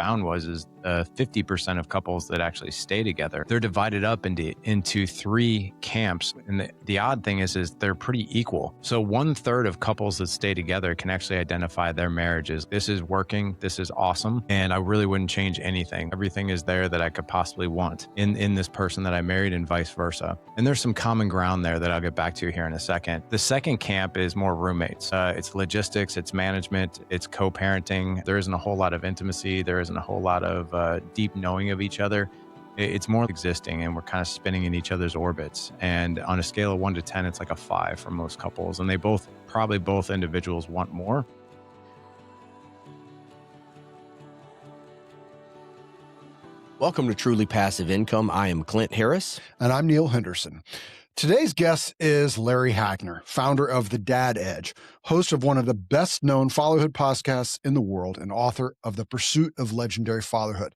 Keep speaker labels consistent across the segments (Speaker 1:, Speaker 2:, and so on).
Speaker 1: found is 50% of couples that actually stay together, they're divided up into 3 camps. And the odd thing is they're pretty equal. So 1/3 of couples that stay together can actually identify their marriages. This is working. This is awesome. And I really wouldn't change anything. Everything is there that I could possibly want in this person that I married, and vice versa. And there's some common ground there that I'll get back to here in a second. The second camp is more roommates. It's logistics, it's management, it's co-parenting. There isn't a whole lot of intimacy. There isn't a whole lot of deep knowing of each other. It's more existing, and we're kind of spinning in each other's orbits. And on a scale of 1 to 10, it's like a 5 for most couples. And probably both individuals want more.
Speaker 2: Welcome to Truly Passive Income. I am Clint Harris.
Speaker 3: And I'm Neil Henderson. Today's guest is Larry Hagner, founder of The Dad Edge, host of one of the best-known fatherhood podcasts in the world, and author of The Pursuit of Legendary Fatherhood.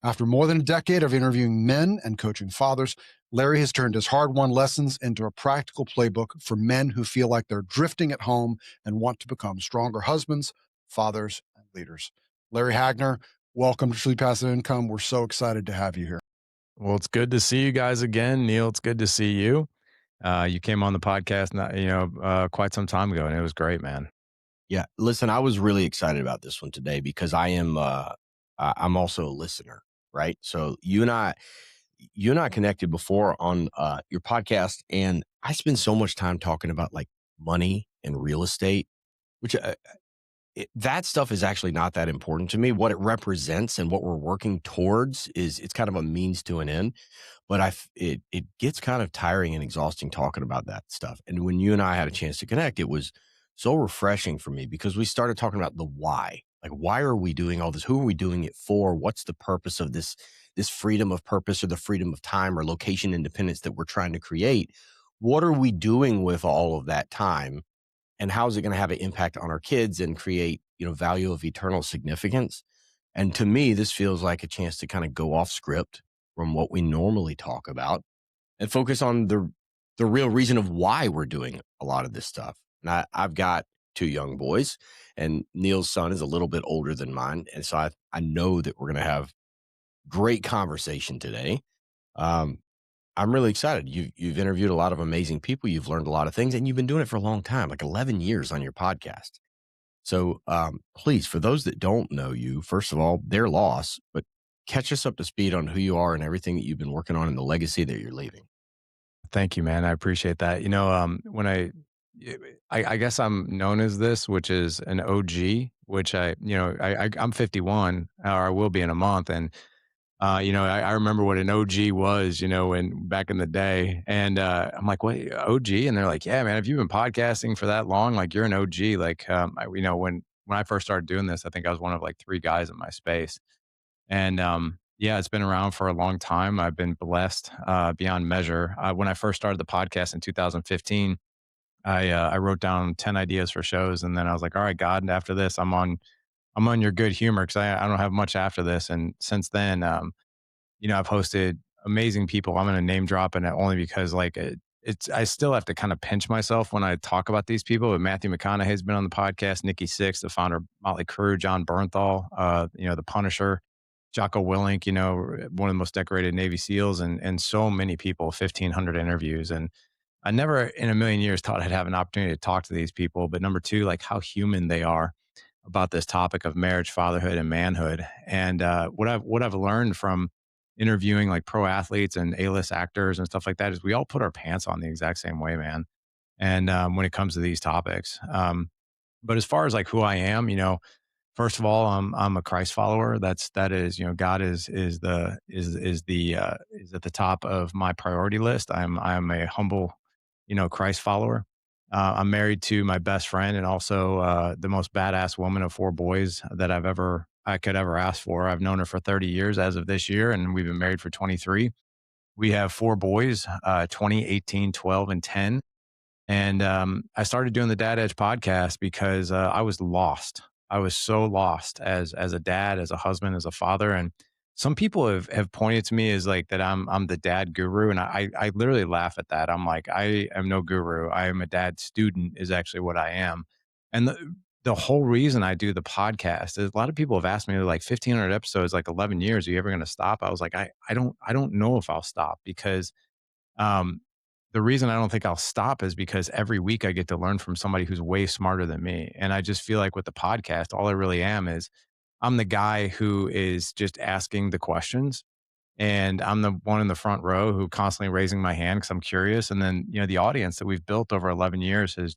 Speaker 3: After more than a decade of interviewing men and coaching fathers, Larry has turned his hard-won lessons into a practical playbook for men who feel like they're drifting at home and want to become stronger husbands, fathers, and leaders. Larry Hagner, welcome to Truly Passive Income. We're so excited to have you here.
Speaker 1: Well, it's good to see you guys again. Neil, it's good to see you. You came on the podcast, quite some time ago, and it was great, man.
Speaker 2: Yeah, listen, I was really excited about this one today because I'm also a listener, right? So you and I connected before on your podcast, and I spend so much time talking about like money and real estate, which that stuff is actually not that important to me. What it represents and what we're working towards it's kind of a means to an end. But it gets kind of tiring and exhausting talking about that stuff. And when you and I had a chance to connect, it was so refreshing for me because we started talking about the why. Like, why are we doing all this? Who are we doing it for? What's the purpose of this freedom of purpose or the freedom of time or location independence that we're trying to create? What are we doing with all of that time? And how is it going to have an impact on our kids and create, value of eternal significance? And to me, this feels like a chance to kind of go off script from what we normally talk about and focus on the real reason of why we're doing a lot of this stuff. And I've got 2 young boys, and Neil's son is a little bit older than mine. And so I know that we're going to have great conversation today. I'm really excited. You've interviewed a lot of amazing people. You've learned a lot of things, and you've been doing it for a long time, like 11 years on your podcast. So please, for those that don't know you, first of all, their loss, but catch us up to speed on who you are and everything that you've been working on and the legacy that you're leaving.
Speaker 1: Thank you, man. I appreciate that. When I guess I'm known as this, which is an OG, which I'm 51, or I will be in a month. And, I remember what an OG was, when back in the day. And I'm like, what, OG? And they're like, yeah, man, have you been podcasting for that long? Like, you're an OG. Like, when I first started doing this, I think I was one of like 3 guys in my space. And yeah, it's been around for a long time. I've been blessed beyond measure. When I first started the podcast in 2015, I wrote down 10 ideas for shows, and then I was like, all right, God, after this, I'm on your good humor because I don't have much after this. And since then, I've hosted amazing people. I'm going to name drop it only because I still have to kind of pinch myself when I talk about these people. But Matthew McConaughey's been on the podcast, Nikki Sixx, the founder of Motley Crue, John Bernthal, the Punisher, Jocko Willink, one of the most decorated Navy SEALs, and so many people, 1,500 interviews. And I never in a million years thought I'd have an opportunity to talk to these people. But number 2, like how human they are about this topic of marriage, fatherhood, and manhood. And what I've learned from interviewing like pro athletes and A-list actors and stuff like that is we all put our pants on the exact same way, man. And when it comes to these topics, but as far as like who I am, first of all, I'm a Christ follower. That is, God is at the top of my priority list. I'm a humble, Christ follower. I'm married to my best friend and also the most badass woman of 4 boys that I could ever ask for. I've known her for 30 years as of this year, and we've been married for 23. We have 4 boys, 20, 18, 12, and 10. And I started doing the Dad Edge podcast because I was lost. I was so lost as a dad, as a husband, as a father. And some people have pointed to me as like that I'm the dad guru. And I literally laugh at that. I'm like, I am no guru. I am a dad student is actually what I am. And the whole reason I do the podcast is a lot of people have asked me, like, 1,500 episodes, like 11 years, are you ever going to stop? I was like, I don't know if I'll stop because, um, the reason I don't think I'll stop is because every week I get to learn from somebody who's way smarter than me. And I just feel like with the podcast, all I really am is I'm the guy who is just asking the questions, and I'm the one in the front row who constantly raising my hand because I'm curious. And then, the audience that we've built over 11 years is,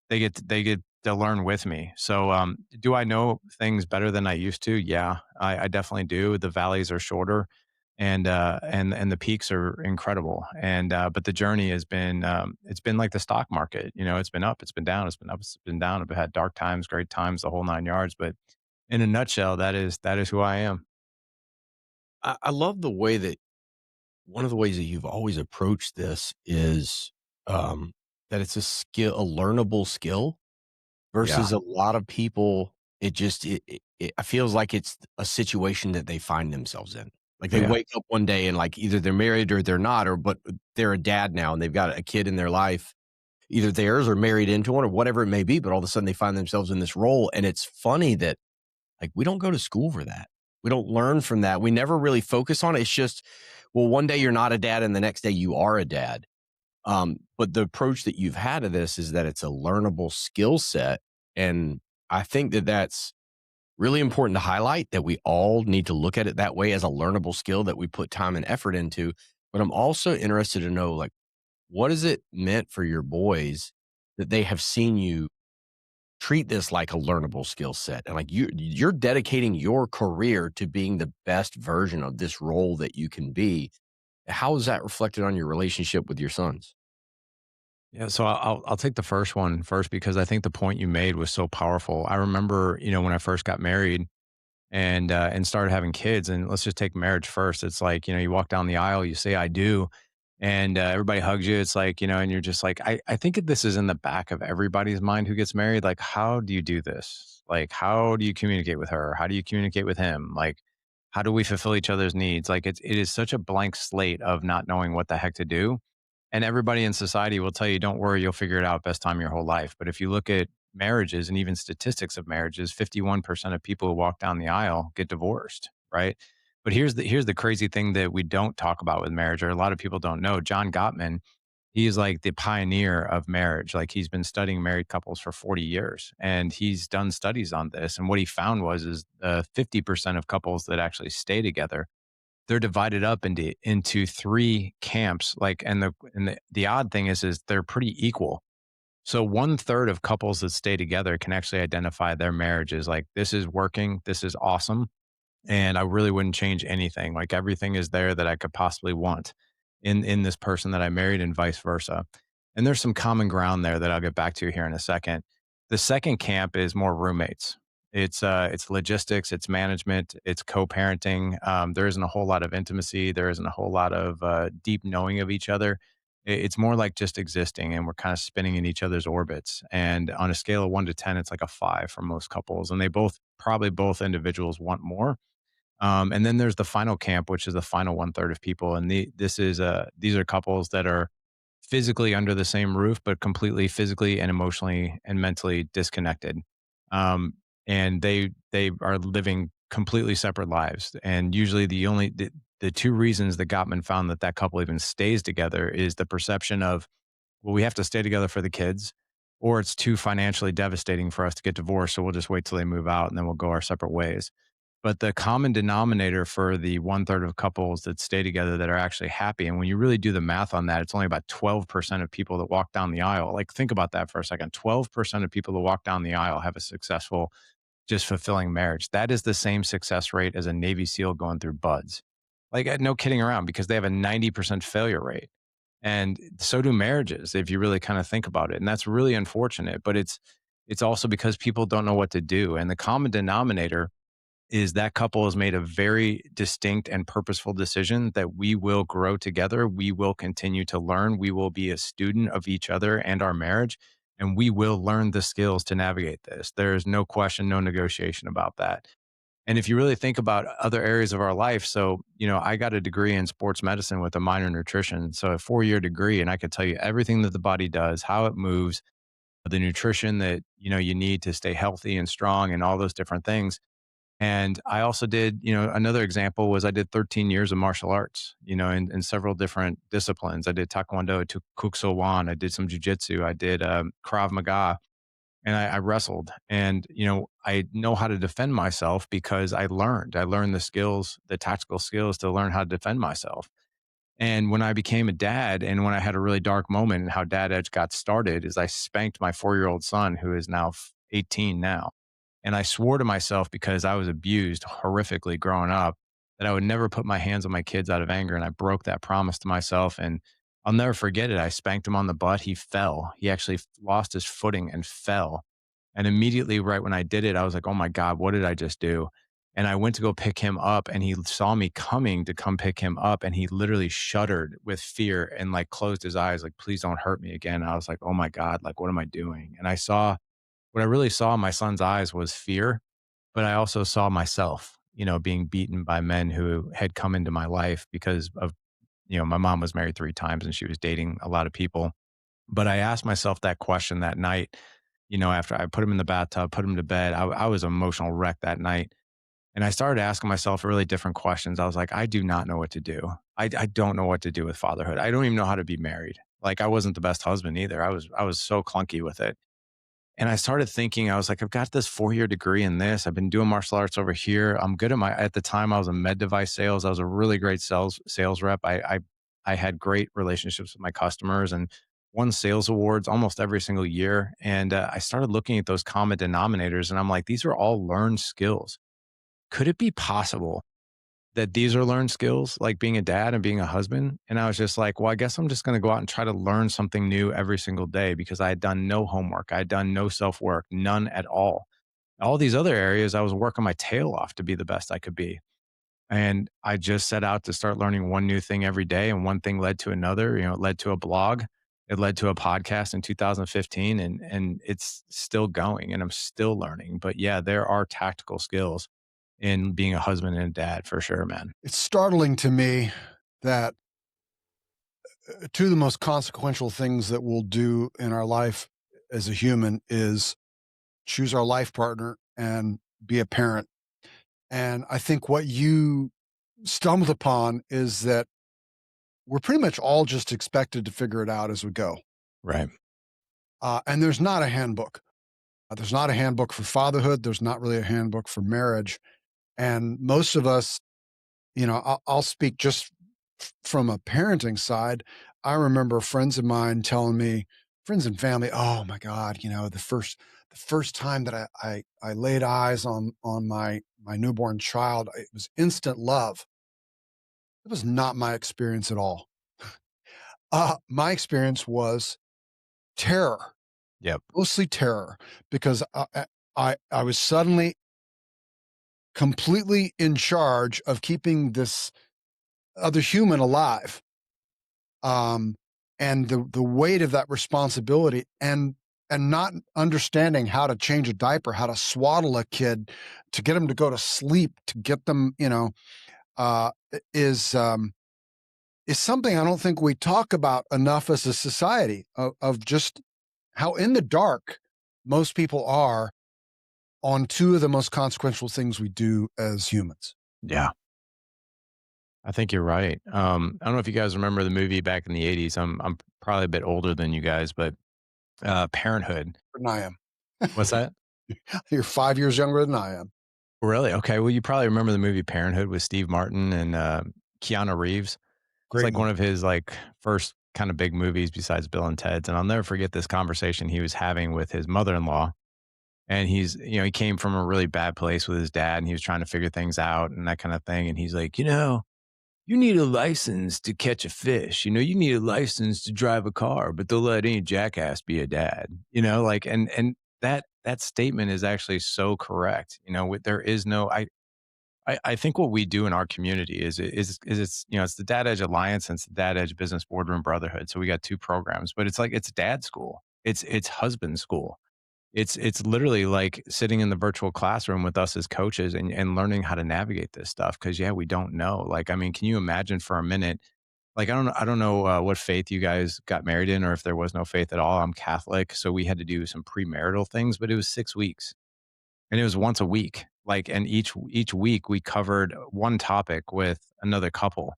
Speaker 1: they get to learn with me. So, do I know things better than I used to? Yeah, I definitely do. The valleys are shorter, and the peaks are incredible. And but the journey has been, it's been like the stock market. It's been up, it's been down, it's been up, it's been down. I've had dark times, great times, the whole nine yards. But in a nutshell, that is who I am.
Speaker 2: I love the way that one of the ways that you've always approached this is that it's a skill, a learnable skill
Speaker 1: Yeah,
Speaker 2: versus a lot of people. It just, it feels like it's a situation that they find themselves in. Like they
Speaker 1: yeah.
Speaker 2: wake up one day and like either they're married or they're not, or but they're a dad now and they've got a kid in their life, either theirs or married into one or whatever it may be. But all of a sudden they find themselves in this role. And it's funny that like, we don't go to school for that. We don't learn from that. We never really focus on it. It's just, well, one day you're not a dad and the next day you are a dad. But the approach that you've had to this is that it's a learnable skill set. And I think that that's really important to highlight that we all need to look at it that way as a learnable skill that we put time and effort into. But I'm also interested to know, like, what is it meant for your boys that they have seen you treat this like a learnable skill set and like you're dedicating your career to being the best version of this role that you can be. How is that reflected on your relationship with your sons?
Speaker 1: Yeah, so I'll take the first one first because I think the point you made was so powerful. I remember, when I first got married and started having kids, and let's just take marriage first. It's like, you walk down the aisle, you say I do, and everybody hugs you. It's like, and you're just like, I think this is in the back of everybody's mind who gets married. Like, how do you do this? Like, how do you communicate with her? How do you communicate with him? Like, how do we fulfill each other's needs? Like, it is such a blank slate of not knowing what the heck to do. And everybody in society will tell you, don't worry, you'll figure it out, best time of your whole life. But if you look at marriages and even statistics of marriages, 51% of people who walk down the aisle get divorced, right? But here's the crazy thing that we don't talk about with marriage, or a lot of people don't know. John Gottman, he's like the pioneer of marriage. Like, he's been studying married couples for 40 years, and he's done studies on this. And what he found is 50% of couples that actually stay together, they're divided up into three camps. Like, and the odd thing is they're pretty equal. So one third of couples that stay together can actually identify their marriage as like, this is working, this is awesome, and I really wouldn't change anything. Like, everything is there that I could possibly want in this person that I married, and vice versa. And there's some common ground there that I'll get back to here in a second. The second camp is more roommates. It's logistics, it's management, it's co-parenting. There isn't a whole lot of intimacy. There isn't a whole lot of deep knowing of each other. It's more like just existing, and we're kind of spinning in each other's orbits. And on a scale of 1 to 10, it's like a 5 for most couples. And they both individuals want more. And then there's the final camp, which is the final one third of people, and these are couples that are physically under the same roof, but completely physically and emotionally and mentally disconnected. And they are living completely separate lives. And usually, the two reasons that Gottman found that couple even stays together is the perception of, well, we have to stay together for the kids, or it's too financially devastating for us to get divorced, so we'll just wait till they move out and then we'll go our separate ways. But the common denominator for the one third of couples that stay together that are actually happy, and when you really do the math on that, it's only about 12% of people that walk down the aisle. Like, think about that for a second. 12% of people that walk down the aisle have a successful, just fulfilling marriage. That is the same success rate as a Navy SEAL going through buds. Like, no kidding around, because they have a 90% failure rate. And so do marriages, if you really kind of think about it. And that's really unfortunate. But it's also because people don't know what to do. And the common denominator is that couple has made a very distinct and purposeful decision that we will grow together. We will continue to learn. We will be a student of each other and our marriage, and we will learn the skills to navigate this. There is no question, no negotiation about that. And if you really think about other areas of our life, so, I got a degree in sports medicine with a minor in nutrition. So a 4-year degree, and I could tell you everything that the body does, how it moves, the nutrition that, you need to stay healthy and strong and all those different things. And I also did, another example was I did 13 years of martial arts, in several different disciplines. I did Taekwondo, I took Kuk So Wan, I did some jujitsu, I did Krav Maga, and I wrestled. And, I know how to defend myself because I learned the skills, the tactical skills to learn how to defend myself. And when I became a dad and when I had a really dark moment and how Dad Edge got started is I spanked my 4-year-old son who is now 18 now. And I swore to myself because I was abused horrifically growing up that I would never put my hands on my kids out of anger. And I broke that promise to myself. And I'll never forget it. I spanked him on the butt. He fell. He actually lost his footing and fell. And immediately, right when I did it, I was like, oh my God, what did I just do? And I went to go pick him up and he saw me coming to come pick him up and he literally shuddered with fear and like closed his eyes, like, please don't hurt me again. I was like, oh my God, like, what am I doing? And I saw what I really saw in my son's eyes was fear, but I also saw myself, being beaten by men who had come into my life because of, my mom was married 3 times and she was dating a lot of people. But I asked myself that question that night, after I put him in the bathtub, put him to bed. I was an emotional wreck that night. And I started asking myself really different questions. I was like, I do not know what to do. I don't know what to do with fatherhood. I don't even know how to be married. Like I wasn't the best husband either. I was so clunky with it. And I started thinking, I was like, I've got this 4-year degree in this. I've been doing martial arts over here. I'm good at the time I was in med device sales. I was a really great sales rep. I had great relationships with my customers and won sales awards almost every single year. And I started looking at those common denominators and I'm like, these are all learned skills. Could it be possible that these are learned skills, like being a dad and being a husband? And I was just like, well, I guess I'm just going to go out and try to learn something new every single day because I had done no homework. I had done no self work, none at all. All these other areas, I was working my tail off to be the best I could be. And I just set out to start learning one new thing every day. And one thing led to another. It led to a blog. It led to a podcast in 2015. And it's still going and I'm still learning. But yeah, there are tactical skills in being a husband and a dad for sure, man.
Speaker 3: It's startling to me that two of the most consequential things that we'll do in our life as a human is choose our life partner and be a parent. And I think what you stumbled upon is that we're pretty much all just expected to figure it out as we go.
Speaker 1: Right.
Speaker 3: And there's not a handbook. There's not a handbook for fatherhood. There's not really a handbook for marriage. And most of us, I'll speak just from a parenting side. I remember friends of mine telling me, friends and family, oh my God, the first time that I laid eyes on my newborn child, it was instant love. It was not my experience at all. My experience was terror,
Speaker 1: Yep.
Speaker 3: mostly terror, because I was suddenly completely in charge of keeping this other human alive. And the weight of that responsibility and not understanding how to change a diaper, how to swaddle a kid, to get them to go to sleep, to get them, uh, is is something I don't think we talk about enough as a society of just how in the dark most people are on two of the most consequential things we do as humans.
Speaker 1: Yeah. I think you're right. I don't know if you guys remember the movie back in the 80s. I'm probably a bit older than you guys, but Parenthood.
Speaker 3: Than I am.
Speaker 1: What's that?
Speaker 3: You're 5 years younger than I am.
Speaker 1: Really? Okay. Well, you probably remember the movie Parenthood with Steve Martin and Keanu Reeves. It's
Speaker 3: Great
Speaker 1: like one
Speaker 3: movie.
Speaker 1: of his like first kind of big movies besides Bill and Ted's. And I'll never forget this conversation he was having with his mother-in-law. And he came from a really bad place with his dad and he was trying to figure things out and that kind of thing. And he's like, you need a license to catch a fish. You need a license to drive a car, but they'll let any jackass be a dad. And that statement is actually so correct. There is no I think what we do in our community is it's the Dad Edge Alliance and it's the Dad Edge Business Boardroom Brotherhood. So we got 2 programs, but it's like it's dad school. It's husband school. It's literally like sitting in the virtual classroom with us as coaches and learning how to navigate this stuff. Cause yeah, we don't know. Like, I mean, can you imagine for a minute Like, I don't know, what faith you guys got married in or if there was no faith at all. I'm Catholic, so we had to do some premarital things, but it was 6 weeks, and it was once a week. Like, and each week we covered one topic with another couple.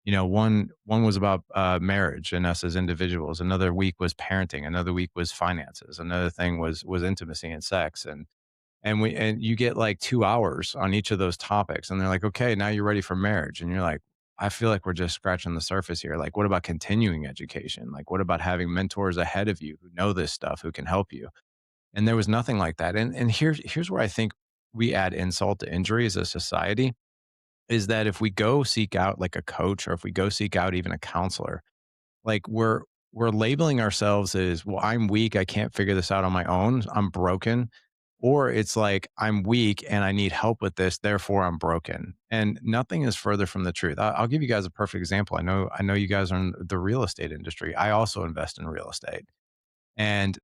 Speaker 1: One was about, marriage and us as individuals. Another week was parenting. Another week was finances. Another thing was intimacy and sex, and you get like 2 hours on each of those topics, and they're like, "Okay, now you're ready for marriage." And you're like, "I feel like we're just scratching the surface here. Like, what about continuing education? Like, what about having mentors ahead of you who know this stuff, who can help you?" And there was nothing like that. And here's where I think we add insult to injury as a society, is that if we go seek out like a coach, or if we go seek out even a counselor, like we're labeling ourselves as, well, I'm weak, I can't figure this out on my own, I'm broken. Or it's like, I'm weak and I need help with this, therefore I'm broken. And nothing is further from the truth. I'll give you guys a perfect example. I know you guys are in the real estate industry. I also invest in real estate. And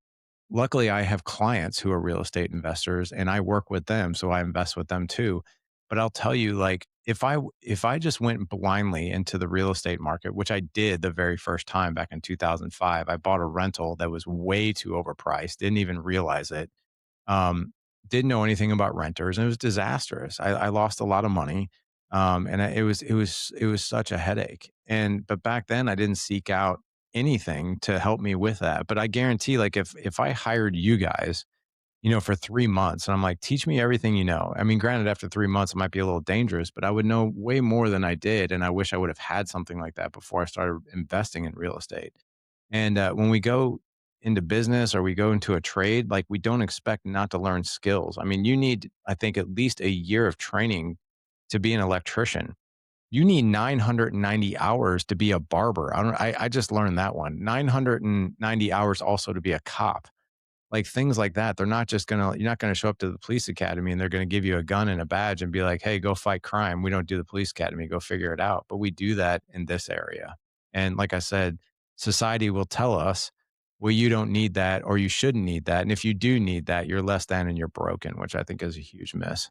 Speaker 1: luckily, I have clients who are real estate investors, and I work with them, so I invest with them too. But I'll tell you, like, if I just went blindly into the real estate market, which I did the very first time back in 2005, I bought a rental that was way too overpriced, didn't even realize it. Um, didn't know anything about renters, and it was disastrous. I lost a lot of money, it was such a headache. But back then, I didn't seek out anything to help me with that. But I guarantee, like, if I hired you guys, for 3 months, and I'm like, "Teach me everything you know." I mean, granted, after 3 months, it might be a little dangerous, but I would know way more than I did, and I wish I would have had something like that before I started investing in real estate. And, when we go into business or we go into a trade, like, we don't expect not to learn skills. I mean, you need, I think, at least a year of training to be an electrician. You need 990 hours to be a barber. I just learned that one. 990 hours also to be a cop. Like, things like that. You're not gonna show up to the police academy and they're gonna give you a gun and a badge and be like, "Hey, go fight crime." We don't do the police academy, go figure it out. But we do that in this area. And like I said, society will tell us, "Well, you don't need that, or you shouldn't need that. And if you do need that, you're less than and you're broken," which I think is a huge miss.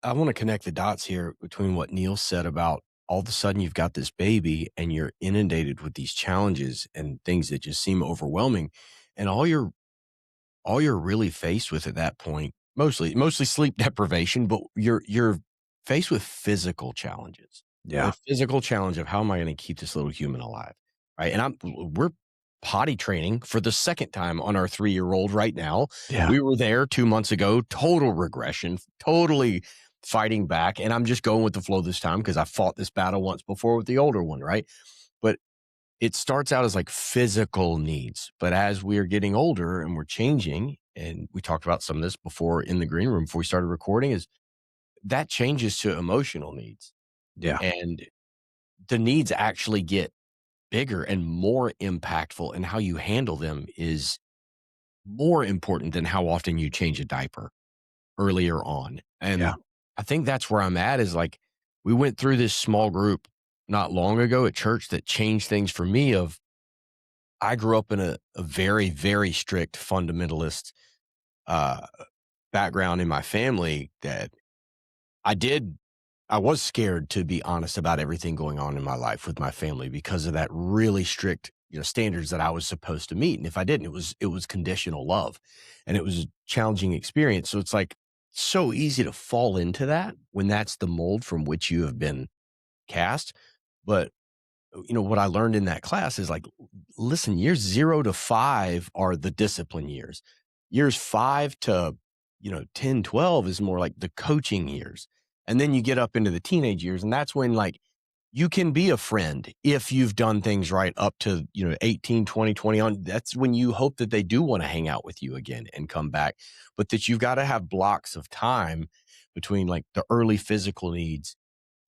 Speaker 2: I want to connect the dots here between what Neil said about all of a sudden you've got this baby and you're inundated with these challenges and things that just seem overwhelming. And all you're really faced with at that point, mostly sleep deprivation, but you're faced with physical challenges. The
Speaker 1: Yeah.
Speaker 2: physical challenge of how am I going to keep this little human alive? Right. And we're potty training for the second time on our 3-year-old right now.
Speaker 1: Yeah.
Speaker 2: We were there 2 months ago, total regression, totally fighting back. And I'm just going with the flow this time because I fought this battle once before with the older one, right? But it starts out as like physical needs, but as we're getting older and we're changing, and we talked about some of this before in the green room before we started recording, is that changes to emotional needs.
Speaker 1: Yeah.
Speaker 2: And the needs actually get bigger and more impactful, and how you handle them is more important than how often you change a diaper earlier on.
Speaker 1: Yeah.
Speaker 2: And I think that's where I'm at, is like we went through this small group not long ago at church that changed things for me. Of I grew up in a very, very strict fundamentalist uh, background in my family, that I did. I was scared, to be honest, about everything going on in my life with my family because of that really strict, standards that I was supposed to meet. And if I didn't, it was conditional love, and it was a challenging experience. So it's like so easy to fall into that when that's the mold from which you have been cast. But what I learned in that class is like, listen, years 0 to 5 are the discipline years. Years 5 to, 10, 12 is more like the coaching years. And then you get up into the teenage years, and that's when like you can be a friend if you've done things right up to, 18, 20, 20 on. That's when you hope that they do want to hang out with you again and come back. But that you've got to have blocks of time between like the early physical needs,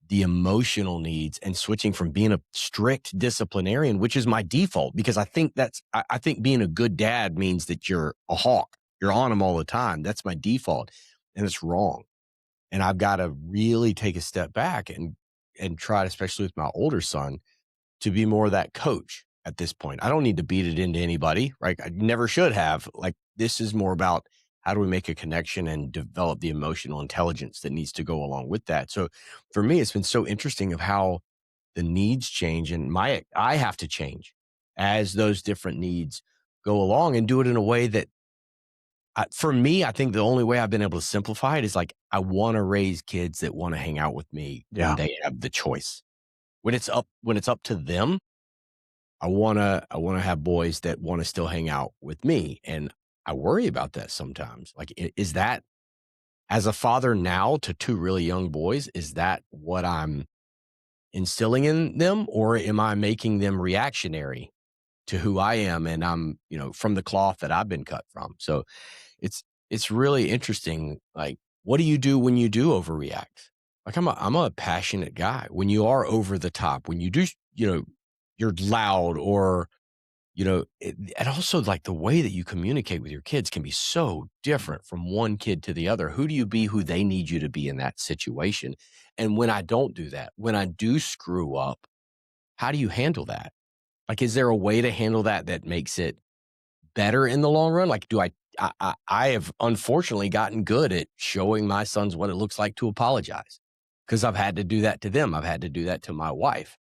Speaker 2: the emotional needs, and switching from being a strict disciplinarian, which is my default, because I think being a good dad means that you're a hawk. You're on them all the time. That's my default. And it's wrong. And I've got to really take a step back and try, especially with my older son, to be more of that coach at this point. I don't need to beat it into anybody, right? I never should have. Like, this is more about how do we make a connection and develop the emotional intelligence that needs to go along with that. So for me, it's been so interesting of how the needs change, and I have to change as those different needs go along, and do it in a way that, for me, I think the only way I've been able to simplify it is like, I want to raise kids that want to hang out with me when
Speaker 1: Yeah.
Speaker 2: they have the choice. When it's up to them, I wanna have boys that wanna still hang out with me, and I worry about that sometimes. Like, is that, as a father now to 2 really young boys, is that what I'm instilling in them, or am I making them reactionary to who I am, and I'm, from the cloth that I've been cut from? So, it's it's really interesting, like, what do you do when you do overreact? Like, I'm a passionate guy. When you are over the top, when you do, you're loud, or and also, like, the way that you communicate with your kids can be so different from one kid to the other. Who do you be who they need you to be in that situation? And when I don't do that, when I do screw up, how do you handle that? Like, is there a way to handle that that makes it better in the long run? Like, I have unfortunately gotten good at showing my sons what it looks like to apologize, because I've had to do that to them. I've had to do that to my wife.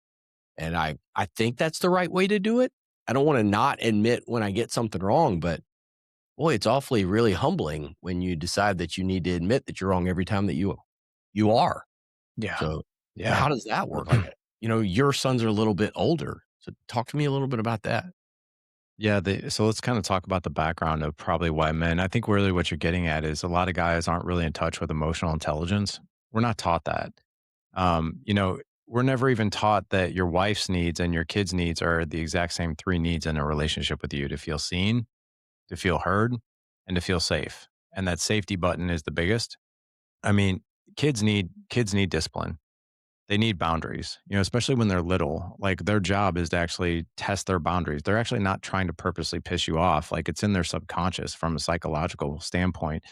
Speaker 2: And I think that's the right way to do it. I don't wanna not admit when I get something wrong, but boy, it's awfully really humbling when you decide that you need to admit that you're wrong every time that you are.
Speaker 1: Yeah.
Speaker 2: So,
Speaker 1: Yeah.
Speaker 2: how does that work? Like, your sons are a little bit older, so talk to me a little bit about that.
Speaker 1: Yeah, so let's kind of talk about the background of probably why men. I think really what you're getting at is a lot of guys aren't really in touch with emotional intelligence. We're not taught that. You know, we're never even taught that your wife's needs and your kids' needs are the exact same three needs in a relationship with you: to feel seen, to feel heard, and to feel safe. And that safety button is the biggest. I mean, kids need discipline. They need boundaries, especially when they're little. Like, their job is to actually test their boundaries. They're actually not trying to purposely piss you off. Like, it's in their subconscious from a psychological standpoint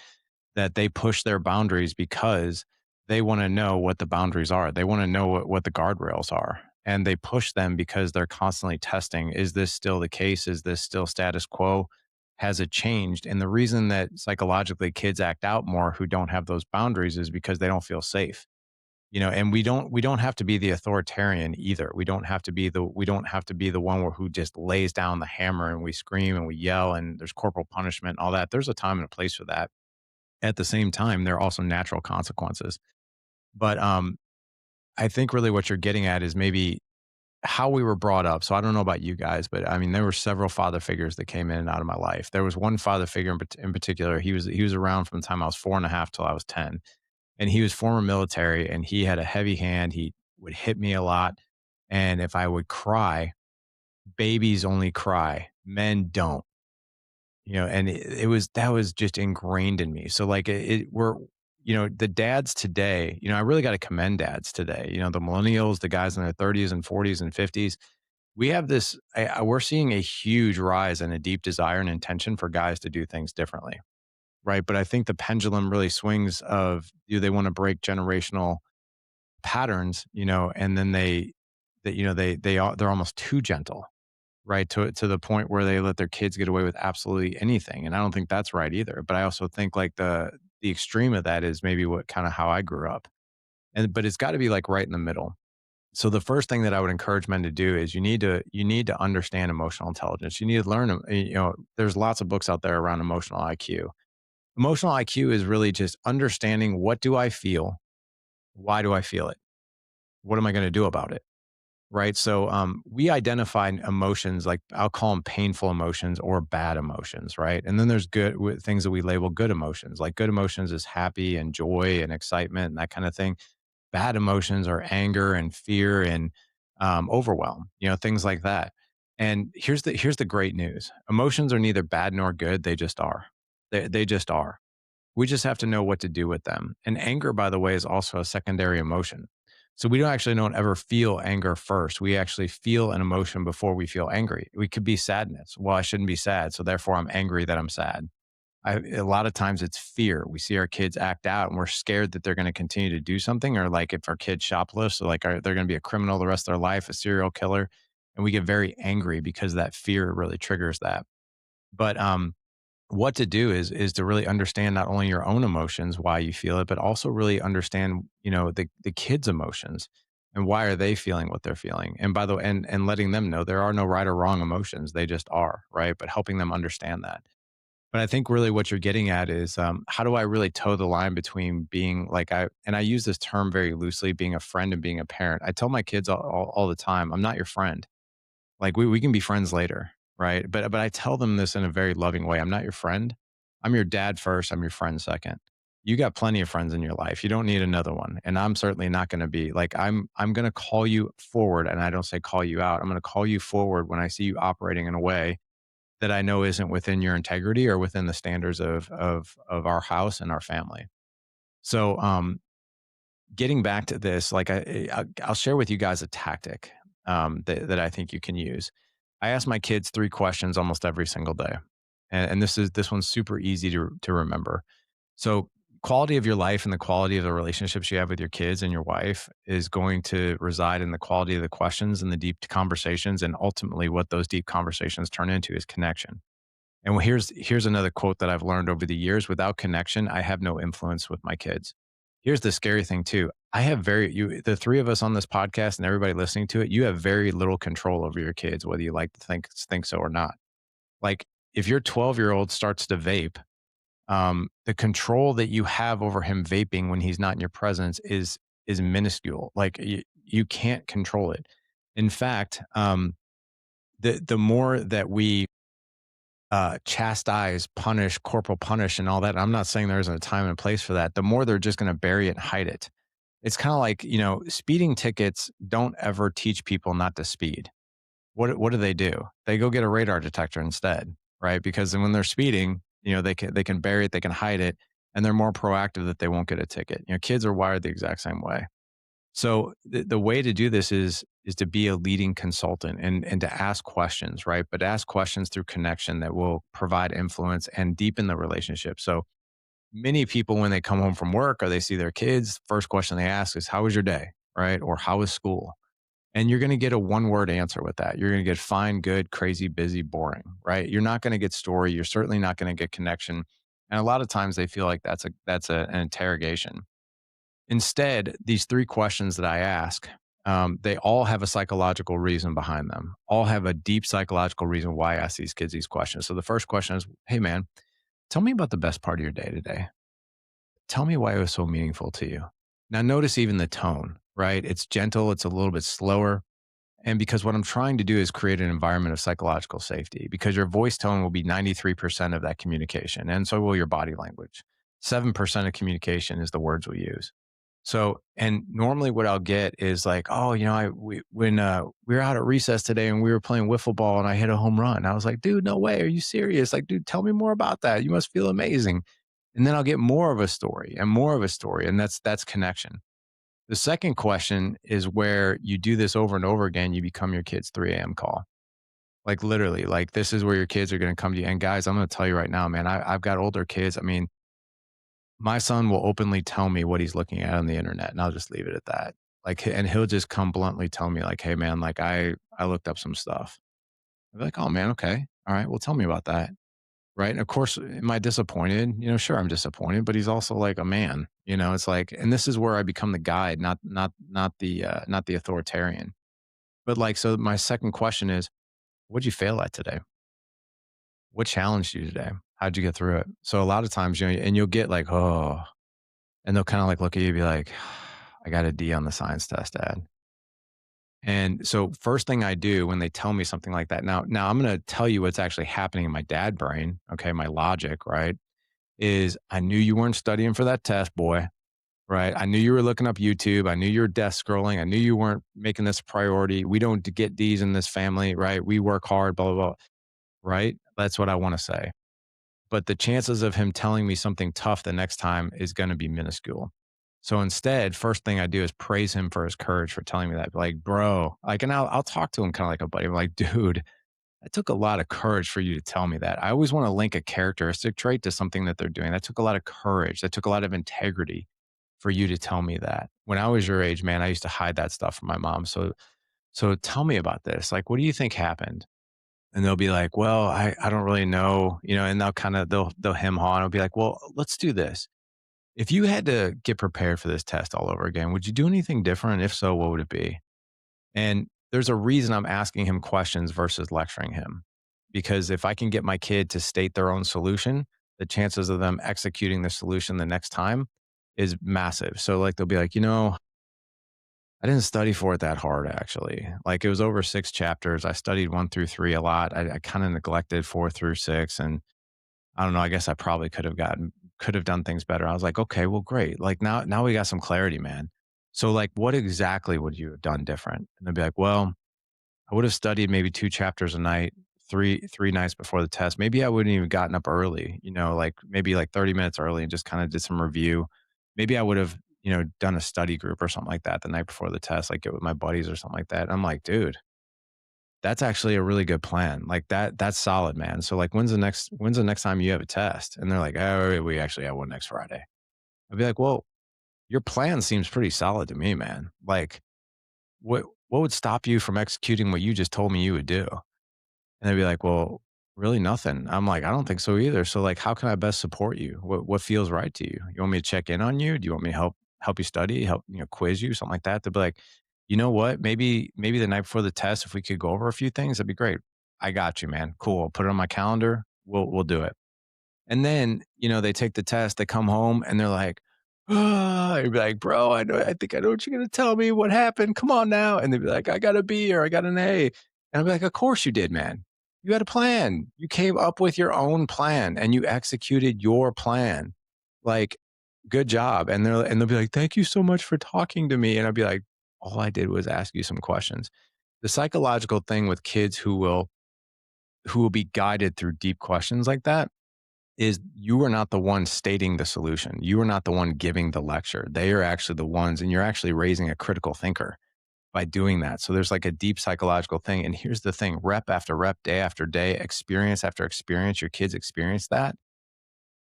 Speaker 1: that they push their boundaries because they want to know what the boundaries are. They want to know what the guardrails are. And they push them because they're constantly testing. Is this still the case? Is this still status quo? Has it changed? And the reason that psychologically kids act out more who don't have those boundaries is because they don't feel safe. And we don't have to be the authoritarian either. We don't have to be the one who just lays down the hammer and we scream and we yell and there's corporal punishment and all that. There's a time and a place for that. At the same time, there are also natural consequences. But I think really what you're getting at is maybe how we were brought up. So I don't know about you guys, but I mean, there were several father figures that came in and out of my life. There was one father figure in particular. He was around from the time I was 4.5 till I was 10, and he was former military, and he had a heavy hand. He would hit me a lot, and if I would cry, babies only cry, men don't. And it was that was just ingrained in me. So like we're the dads today. I really got to commend dads today. The millennials, the guys in their 30s and 40s and 50s. We have this. We're seeing a huge rise and a deep desire and intention for guys to do things differently, right? But I think the pendulum really swings of, do they want to break generational patterns, and then they're almost too gentle, right? To the point where they let their kids get away with absolutely anything. And I don't think that's right either. But I also think like the extreme of that is maybe what kind of how I grew up. But it's got to be like right in the middle. So the first thing that I would encourage men to do is you need to understand emotional intelligence. You need to learn, there's lots of books out there around emotional IQ. Emotional IQ is really just understanding, what do I feel? Why do I feel it? What am I going to do about it? Right. So we identify emotions, like I'll call them painful emotions or bad emotions. Right. And then there's things that we label good emotions. Like, good emotions is happy and joy and excitement and that kind of thing. Bad emotions are anger and fear and overwhelm, things like that. And here's the great news: emotions are neither bad nor good. They just are. They just are. We just have to know what to do with them. And anger, by the way, is also a secondary emotion. So we don't ever feel anger first. We actually feel an emotion before we feel angry. We could be sadness. Well, I shouldn't be sad, so therefore I'm angry that I'm sad. A lot of times it's fear. We see our kids act out and we're scared that they're going to continue to do something, or like if our kid shoplifts, or like they're going to be a criminal the rest of their life, a serial killer. And we get very angry because that fear really triggers that. But what to do is to really understand not only your own emotions, why you feel it, but also really understand, the kids' emotions. and why are they feeling what they're feeling? And by the way, and letting them know there are no right or wrong emotions. They just are, right? But helping them understand that. But I think really what you're getting at is how do I really toe the line between being like and I use this term very loosely, being a friend and being a parent. I tell my kids all the time, I'm not your friend. Like we can be friends later, right? But I tell them this in a very loving way. I'm not your friend. I'm your dad first. I'm your friend second. You got plenty of friends in your life. You don't need another one. And I'm certainly not going to be like I'm going to call you forward, and I don't say call you out. I'm going to call you forward when I see you operating in a way that I know isn't within your integrity or within the standards of our house and our family. So getting back to this, like I'll share with you guys a tactic that I think you can use. I ask my kids 3 questions almost every single day, and this one's super easy to remember. So quality of your life and the quality of the relationships you have with your kids and your wife is going to reside in the quality of the questions and the deep conversations, and ultimately, what those deep conversations turn into is connection. And here's another quote that I've learned over the years: without connection, I have no influence with my kids. Here's the scary thing too. I have the three of us on this podcast and everybody listening to it, you have very little control over your kids, whether you like to think so or not. Like if your 12-year-old starts to vape, the control that you have over him vaping when he's not in your presence is minuscule. Like you can't control it. In fact, the more that we chastise, punish, corporal punish, and all that. I'm not saying there isn't a time and place for that. The more they're just going to bury it and hide it. It's kind of like, speeding tickets don't ever teach people not to speed. What do? They go get a radar detector instead, right? Because then when they're speeding, they can bury it, they can hide it, and they're more proactive that they won't get a ticket. Kids are wired the exact same way. So the way to do this is to be a leading consultant and to ask questions, right? But ask questions through connection that will provide influence and deepen the relationship. So many people, when they come home from work or they see their kids, first question they ask is, "How was your day?" Right? Or "How was school?" And you're going to get a one word answer with that. You're going to get fine, good, crazy, busy, boring, right? You're not going to get story. You're certainly not going to get connection. And a lot of times they feel like an interrogation. Instead, these 3 questions that I ask, they all have a psychological reason behind them, all have a deep psychological reason why I ask these kids these questions. So the first question is, "Hey, man, tell me about the best part of your day today. Tell me why it was so meaningful to you." Now, notice even the tone, right? It's gentle, it's a little bit slower. And because what I'm trying to do is create an environment of psychological safety, because your voice tone will be 93% of that communication. And so will your body language. 7% of communication is the words we use. So, and normally what I'll get is like, "Oh, when we were out at recess today and we were playing wiffle ball and I hit a home run." I was like, "Dude, no way. Are you serious? Like, dude, tell me more about that. You must feel amazing." And then I'll get more of a story and more of a story. And that's connection. The second question is where you do this over and over again. You become your kid's 3 a.m. call. Like literally, like this is where your kids are going to come to you. And guys, I'm going to tell you right now, man, I've got older kids. I mean, my son will openly tell me what he's looking at on the internet, and I'll just leave it at that. Like, and he'll just come bluntly tell me, like, "Hey, man, like I looked up some stuff." I'll be like, "Oh, man, okay, all right, well, tell me about that." Right? And of course, am I disappointed? Sure, I'm disappointed, but he's also like a man. It's like, and this is where I become the guide, not the authoritarian. But like, so my second question is, what'd you fail at today? What challenged you today? How'd you get through it? So a lot of times, and you'll get like, "Oh," and they'll kind of like look at you and be like, "I got a D on the science test, Dad." And so first thing I do when they tell me something like that, now I'm going to tell you what's actually happening in my dad brain. Okay. My logic, right? Is I knew you weren't studying for that test, boy. Right. I knew you were looking up YouTube. I knew you were desk scrolling. I knew you weren't making this a priority. We don't get D's in this family, right? We work hard, blah, blah, blah. Right. That's what I want to say. But the chances of him telling me something tough the next time is going to be minuscule. So instead, first thing I do is praise him for his courage for telling me that. Like, bro, like, and I'll talk to him kind of like a buddy. I'm like, "Dude, it took a lot of courage for you to tell me that." I always want to link a characteristic trait to something that they're doing. That took a lot of courage. That took a lot of integrity for you to tell me that. When I was your age, man, I used to hide that stuff from my mom. So tell me about this. Like, what do you think happened? And they'll be like, "Well, I don't really know," and they'll hem haw and I'll be like, "Well, let's do this. If you had to get prepared for this test all over again, would you do anything different? If so, what would it be? And there's a reason I'm asking him questions versus lecturing him. Because if I can get my kid to state their own solution, the chances of them executing the solution the next time is massive. So, like, they'll be like, I didn't study for it that hard, actually. Like, it was over 6 chapters. I studied 1 through 3 a lot. I kind of neglected 4 through 6. And I don't know. I guess I probably could have done things better. I was like, okay, well, great. Like, now we got some clarity, man. So, like, what exactly would you have done different? And they'd be like, well, I would have studied maybe 2 chapters a night, three nights before the test. Maybe I wouldn't even gotten up early, like maybe like 30 minutes early and just kind of did some review. Maybe I would have, done a study group or something like that the night before the test, like get with my buddies or something like that. I'm like, dude, that's actually a really good plan. Like that's solid, man. So like when's the next time you have a test? And they're like, oh, we actually have one next Friday. I'd be like, well, your plan seems pretty solid to me, man. Like what would stop you from executing what you just told me you would do? And they'd be like, "Well, really nothing." I'm like, "I don't think so either. So like how can I best support you? What feels right to you? You want me to check in on you? Do you want me to help you study, help, quiz you, something like that?" They'd be like, "You know what? Maybe the night before the test, if we could go over a few things, that'd be great." I got you, man. Cool. I'll put it on my calendar. We'll do it. And then, they take the test, they come home and they're like, "Ah," you'd be like, "Bro, I think I know what you're gonna tell me. What happened? Come on now." And they'd be like, "I got a B or I got an A." And I'd be like, "Of course you did, man. You had a plan. You came up with your own plan and you executed your plan. Like, good job." And they'll be like, "Thank you so much for talking to me." And I'd be like, "All I did was ask you some questions." The psychological thing with kids who will be guided through deep questions like that is you are not the one stating the solution. You are not the one giving the lecture. They are actually the ones, and you're actually raising a critical thinker by doing that. So there's like a deep psychological thing. And here's the thing: rep after rep, day after day, experience after experience, your kids experience that.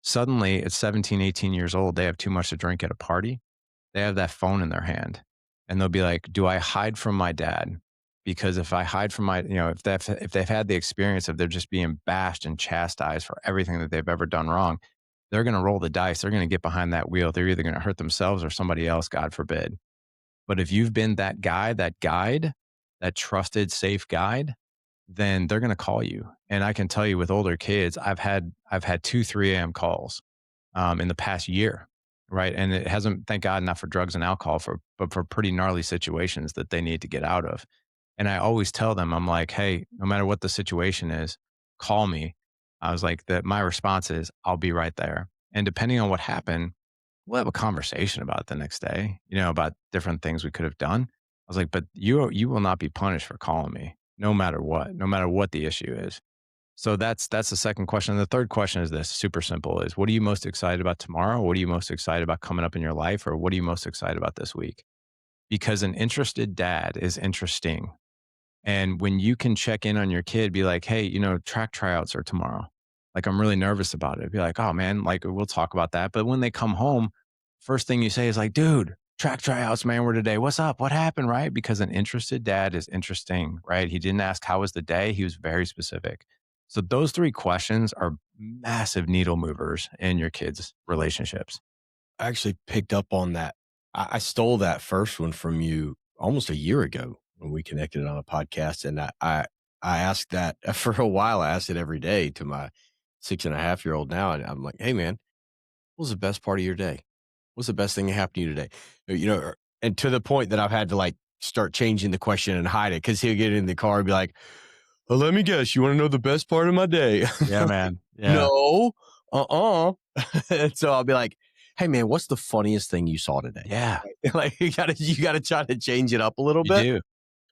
Speaker 1: Suddenly at 17, 18 years old, they have too much to drink at a party. They have that phone in their hand and they'll be like, do I hide from my dad? Because if I hide from if they've had the experience of they're just being bashed and chastised for everything that they've ever done wrong, they're going to roll the dice. They're going to get behind that wheel. They're either going to hurt themselves or somebody else, God forbid. But if you've been that guy, that guide, that trusted, safe guide, then they're going to call you. And I can tell you with older kids, I've had 2 3 a.m. calls in the past year, right? And it hasn't, thank God, not for drugs and alcohol, but for pretty gnarly situations that they need to get out of. And I always tell them, I'm like, hey, no matter what the situation is, call me. I was like, that my response is, I'll be right there. And depending on what happened, we'll have a conversation about it the next day, about different things we could have done. I was like, but you will not be punished for calling me, no matter what the issue is. So that's the second question. And the third question is this, super simple, is what are you most excited about tomorrow? What are you most excited about coming up in your life? Or what are you most excited about this week? Because an interested dad is interesting. And when you can check in on your kid, be like, hey, track tryouts are tomorrow. Like, I'm really nervous about it. Be like, oh man, like we'll talk about that. But when they come home, first thing you say is like, dude, track tryouts, man, were today. What's up? What happened? Right? Because an interested dad is interesting, right? He didn't ask how was the day. He was very specific. So those three questions are massive needle movers in your kids' relationships.
Speaker 2: I actually picked up on that. I stole that first one from you almost a year ago when we connected on a podcast, and I asked that for a while. I asked it every day to my 6.5-year-old now, and I'm like, "Hey, man, what was the best part of your day? What's the best thing that happened to you today?" And to the point that I've had to like start changing the question and hide it because he'll get in the car and be like, "Well, let me guess, you want to know the best part of my day?"
Speaker 1: Yeah, man. Yeah.
Speaker 2: No, and so I'll be like, "Hey, man, what's the funniest thing you saw today?"
Speaker 1: Yeah,
Speaker 2: Like you gotta try to change it up a little
Speaker 1: you
Speaker 2: bit.
Speaker 1: do.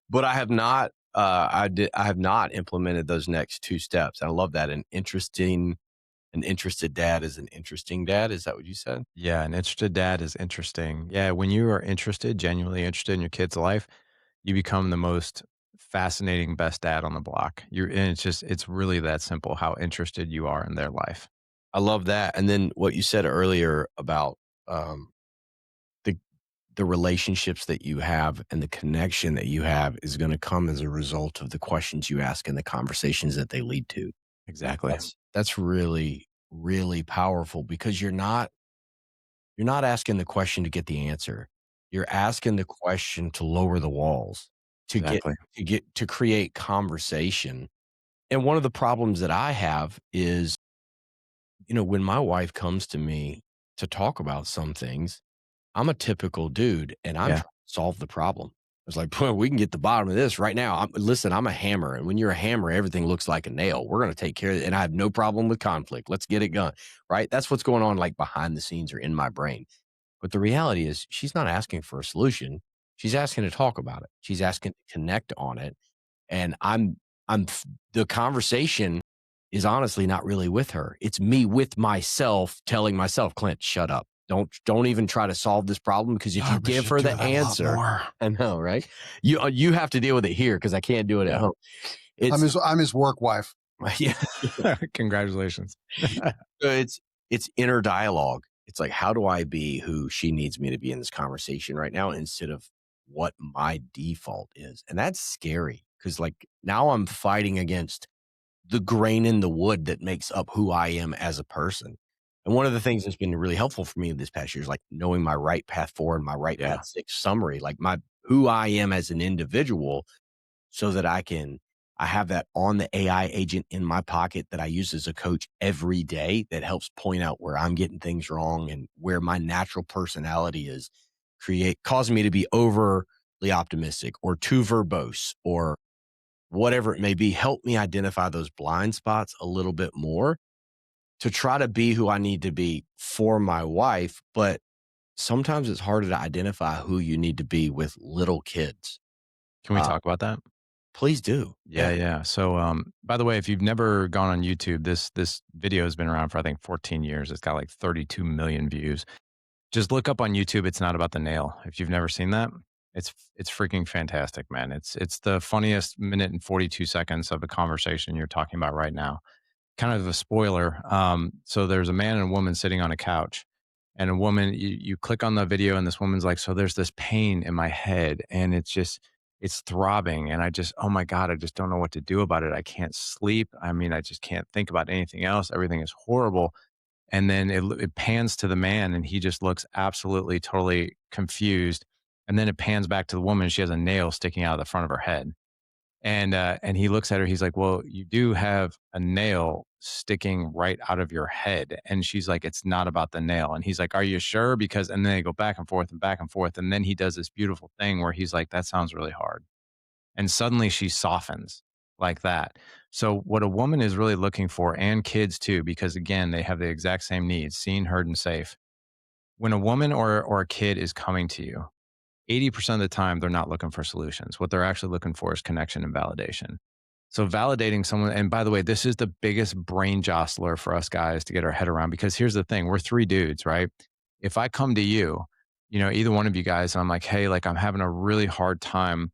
Speaker 2: But I have not. I have not implemented those next two steps. I love that. An interested dad is an interesting dad. Is that what you said?
Speaker 1: Yeah, an interested dad is interesting. Yeah, when you are interested, genuinely interested in your kid's life, you become the most fascinating best dad on the block. And it's really that simple how interested you are in their life.
Speaker 2: I love that. And then what you said earlier about um, the the relationships that you have and the connection that you have is going to come as a result of the questions you ask and the conversations that they lead to.
Speaker 1: Exactly.
Speaker 2: That's really, really powerful because you're not You're not asking the question to get the answer. You're asking the question to lower the walls, to get
Speaker 1: Exactly.
Speaker 2: to create conversation. And one of the problems that I have is, when my wife comes to me to talk about some things, I'm a typical dude and I'm
Speaker 1: Yeah.
Speaker 2: trying to solve the problem. It's like, "Boy, we can get the bottom of this right now. Listen, I'm a hammer. And when you're a hammer, everything looks like a nail. We're going to take care of it. And I have no problem with conflict. Let's get it done." Right. That's what's going on like behind the scenes or in my brain. But the reality is she's not asking for a solution. She's asking to talk about it. She's asking to connect on it. And the conversation is honestly not really with her. It's me with myself telling myself, "Clint, shut up. Don't even try to solve this problem because if you
Speaker 3: God, we
Speaker 2: give
Speaker 3: should
Speaker 2: her
Speaker 3: do
Speaker 2: the
Speaker 3: that a lot
Speaker 2: answer."
Speaker 3: more.
Speaker 2: I know, right? You have to deal with it here because I can't do it at
Speaker 1: Yeah.
Speaker 2: home. It's
Speaker 3: I'm his work wife.
Speaker 2: yeah.
Speaker 1: Congratulations.
Speaker 2: So it's inner dialogue. It's like, how do I be who she needs me to be in this conversation right now instead of what my default is? And that's scary because like now I'm fighting against the grain in the wood that makes up who I am as a person. And one of the things that's been really helpful for me this past year is like knowing my right path forward, my right
Speaker 1: Yeah.
Speaker 2: path six summary, like my who I am as an individual so that I have that on the AI agent in my pocket that I use as a coach every day that helps point out where I'm getting things wrong and where my natural personality is causing me to be overly optimistic or too verbose or whatever it may be. Help me identify those blind spots a little bit more to try to be who I need to be for my wife. But sometimes it's harder to identify who you need to be with little kids.
Speaker 1: Can we
Speaker 2: Uh,
Speaker 1: talk about that?
Speaker 2: please do.
Speaker 1: Yeah,
Speaker 2: Yeah.
Speaker 1: yeah. So, by the way, if you've never gone on YouTube, this video has been around for I think 14 years. It's got like 32 million views. Just look up on YouTube. It's not about the nail. If you've never seen that, it's freaking fantastic, man. It's the funniest minute and 42 seconds of a conversation you're talking about right now. Kind of a spoiler. So there's a man and a woman sitting on a couch, and a woman, you click on the video, and this woman's like, "So there's this pain in my head, and it's throbbing, and oh my God, I just don't know what to do about it. I can't sleep. I mean, I just can't think about anything else. Everything is horrible." And then it pans to the man, and he just looks absolutely, totally confused. And then it pans back to the woman. She has a nail sticking out of the front of her head. And he looks at her, he's like, "Well, you do have a nail sticking right out of your head." And she's like, "It's not about the nail." And he's like, "Are you sure?" Because and then they go back and forth and back and forth. And then he does this beautiful thing where he's like, "That sounds really hard." And suddenly she softens like that. So what a woman is really looking for, and kids too, because again, they have the exact same needs, seen, heard, and safe. When a woman or a kid is coming to you, 80% of the time, they're not looking for solutions. What they're actually looking for is connection and validation. So validating someone, and by the way, this is the biggest brain jostler for us guys to get our head around because here's the thing, we're three dudes, right? If I come to you, either one of you guys, and I'm like, "Hey, like I'm having a really hard time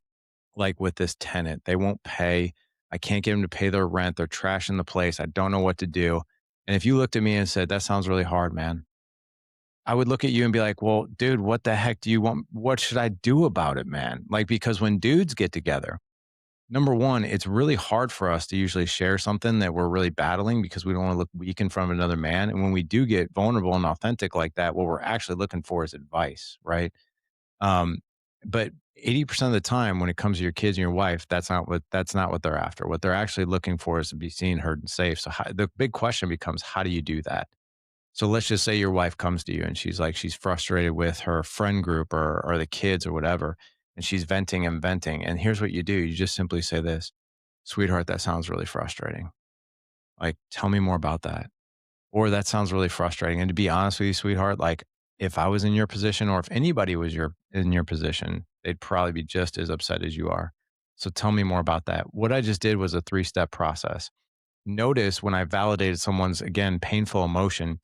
Speaker 1: like with this tenant. They won't pay. I can't get them to pay their rent. They're trashing the place. I don't know what to do." And if you looked at me and said, "That sounds really hard, man," I would look at you and be like, "Well, dude, what the heck do you want? What should I do about it, man?" Like, because when dudes get together, number one, it's really hard for us to usually share something that we're really battling because we don't want to look weak in front of another man. And when we do get vulnerable and authentic like that, what we're actually looking for is advice, right? Um, but 80% of the time when it comes to your kids and your wife, that's not what they're after. What they're actually looking for is to be seen, heard, and safe. So the big question becomes, how do you do that? So let's just say your wife comes to you and she's frustrated with her friend group or the kids or whatever, and she's venting and venting. And here's what you do. You just simply say this: "Sweetheart, that sounds really frustrating. Like, tell me more about that." Or, "That sounds really frustrating. And to be honest with you, sweetheart, like if I was in your position or if anybody was in your position, they'd probably be just as upset as you are. So tell me more about that." What I just did was a three-step process. Notice when I validated someone's, again, painful emotion,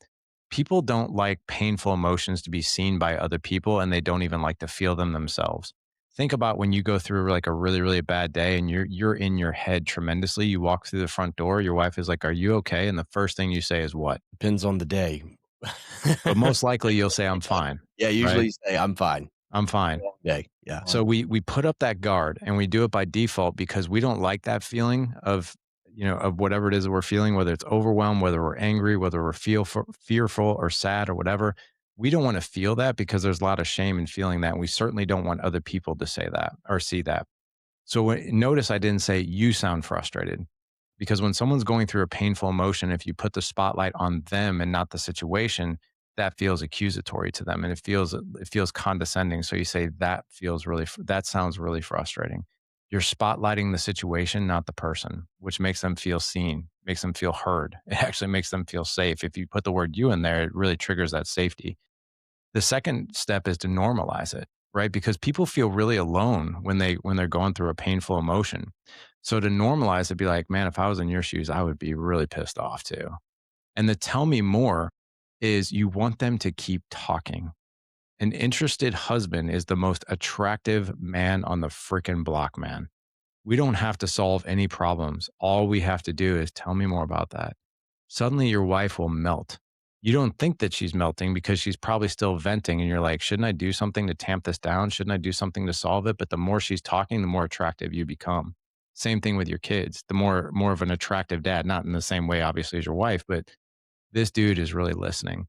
Speaker 1: people don't like painful emotions to be seen by other people, and they don't even like to feel them themselves. Think about when you go through like a really, really bad day and you're in your head tremendously. You walk through the front door, your wife is like, "Are you okay?" And the first thing you say is what?
Speaker 2: Depends on the day.
Speaker 1: But most likely you'll say, "I'm fine,"
Speaker 2: Yeah,
Speaker 1: right?
Speaker 2: usually you say, "I'm fine."
Speaker 1: "I'm fine."
Speaker 2: Long day. Yeah.
Speaker 1: So we put up that guard and we do it by default because we don't like that feeling of whatever it is that we're feeling, whether it's overwhelmed, whether we're angry, whether we're fearful or sad or whatever. We don't want to feel that because there's a lot of shame in feeling that. And we certainly don't want other people to say that or see that. So notice I didn't say you sound frustrated because when someone's going through a painful emotion, if you put the spotlight on them and not the situation, that feels accusatory to them and it feels condescending. So you say that sounds really frustrating. You're spotlighting the situation, not the person, which makes them feel seen, makes them feel heard. It actually makes them feel safe. If you put the word you in there, it really triggers that safety. The second step is to normalize it, right? Because people feel really alone when they're going through a painful emotion. So to normalize it, be like, man, if I was in your shoes, I would be really pissed off too. And the tell me more is you want them to keep talking. An interested husband is the most attractive man on the freaking block, man. We don't have to solve any problems. All we have to do is tell me more about that. Suddenly your wife will melt. You don't think that she's melting because she's probably still venting. And you're like, shouldn't I do something to tamp this down? Shouldn't I do something to solve it? But the more she's talking, the more attractive you become. Same thing with your kids. The more of an attractive dad, not in the same way, obviously, as your wife, but this dude is really listening.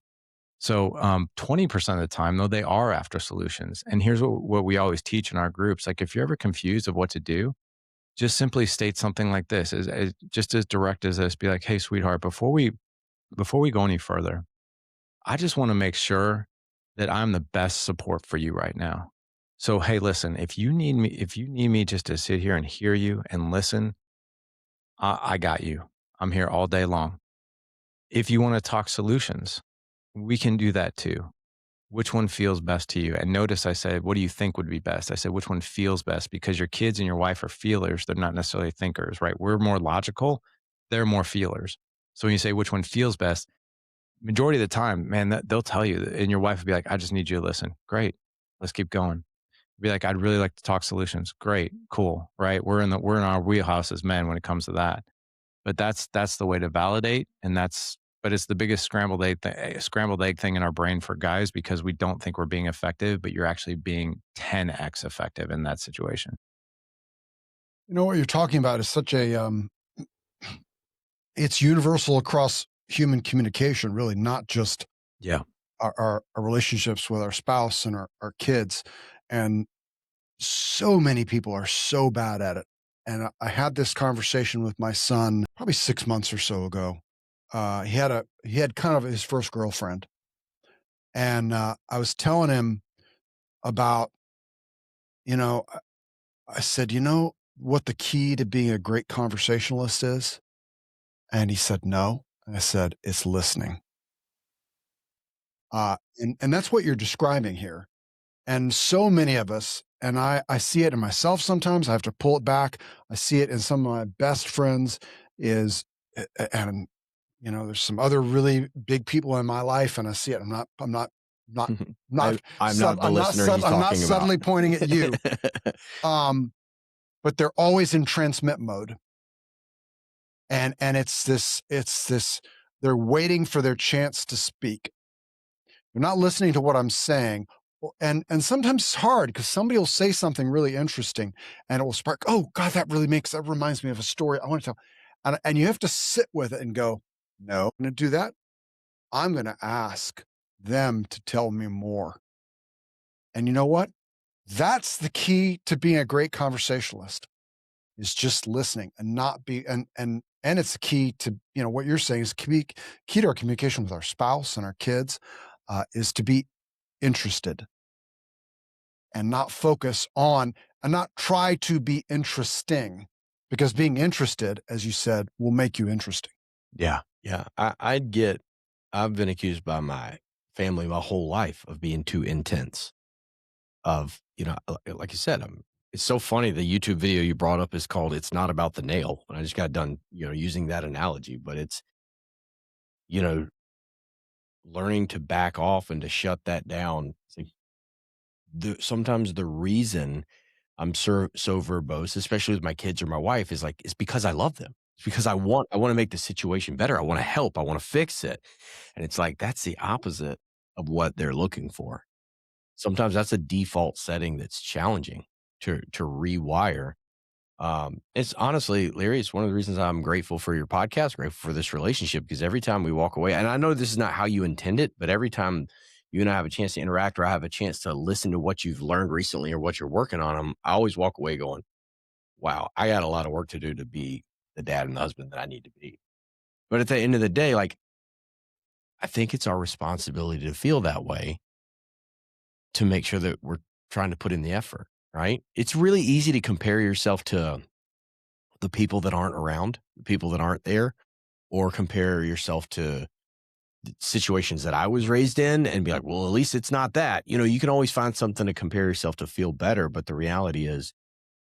Speaker 1: So 20% of the time, though, they are after solutions. And here's what we always teach in our groups. Like if you're ever confused of what to do, just simply state something like this, just as direct as this. Be like, "Hey, sweetheart, before we go any further, I just want to make sure that I'm the best support for you right now. So, hey, listen, if you need me just to sit here and hear you and listen, I got you. I'm here all day long. If you want to talk solutions, we can do that too. Which one feels best to you?" And notice I said, "What do you think would be best?" I said, "Which one feels best?" Because your kids and your wife are feelers. They're not necessarily thinkers, right? We're more logical. They're more feelers. So when you say which one feels best, majority of the time, man, they'll tell you, and your wife will be like, "I just need you to listen." Great. Let's keep going. Be like, "I'd really like to talk solutions." Great. Cool. Right. We're in our wheelhouse as men when it comes to that. But that's the way to validate, and but it's the biggest scrambled egg thing in our brain for guys because we don't think we're being effective, but you're actually being 10x effective in that situation.
Speaker 3: You know what you're talking about is such a it's universal across human communication, really, not just
Speaker 1: Yeah.
Speaker 3: our relationships with our spouse and our kids. And so many people are so bad at it. And I had this conversation with my son probably 6 months or so ago. He had kind of his first girlfriend, and I was telling him about, you know, I said, you know what the key to being a great conversationalist is? And he said, no. And I said, it's listening. And that's what you're describing here. And so many of us, and I see it in myself sometimes. I have to pull it back. I see it in some of my best friends. And there's some other really big people in my life, and I see it. Not, not,
Speaker 2: I'm not the listener he's
Speaker 3: I'm not
Speaker 2: talking about.
Speaker 3: suddenly pointing at you. Um, but they're always in transmit mode, and it's this. They're waiting for their chance to speak. They're not listening to what I'm saying. And sometimes it's hard because somebody will say something really interesting and it will spark, oh God, that reminds me of a story I want to tell. And you have to sit with it and go, no, I'm going to do that. I'm going to ask them to tell me more. And you know what? That's the key to being a great conversationalist, is just listening and not be, and it's the key to, what you're saying is key to our communication with our spouse and our kids, is to be interested and not focus on and not try to be interesting, because being interested, as you said, will make you interesting.
Speaker 2: Yeah. Yeah. I've been accused by my family my whole life of being too intense. Like you said, it's so funny. The YouTube video you brought up is called "It's Not About the Nail." And I just got done, using that analogy, but it's, you know, learning to back off and to shut that down. It's like sometimes the reason I'm so verbose, especially with my kids or my wife, is like, it's because I love them. It's because I want to make the situation better. I want to help. I want to fix it. And it's like, that's the opposite of what they're looking for. Sometimes that's a default setting that's challenging to rewire. It's honestly, Larry, it's one of the reasons I'm grateful for your podcast, grateful for this relationship, because every time we walk away, and I know this is not how you intend it, but every time you and I have a chance to interact, or I have a chance to listen to what you've learned recently or what you're working on, I always walk away going, wow, I got a lot of work to do to be the dad and the husband that I need to be. But at the end of the day, like, I think it's our responsibility to feel that way, to make sure that we're trying to put in the effort, right? It's really easy to compare yourself to the people that aren't around, the people that aren't there, or compare yourself to situations that I was raised in and be like, well, at least it's not that. You can always find something to compare yourself to feel better. But the reality is,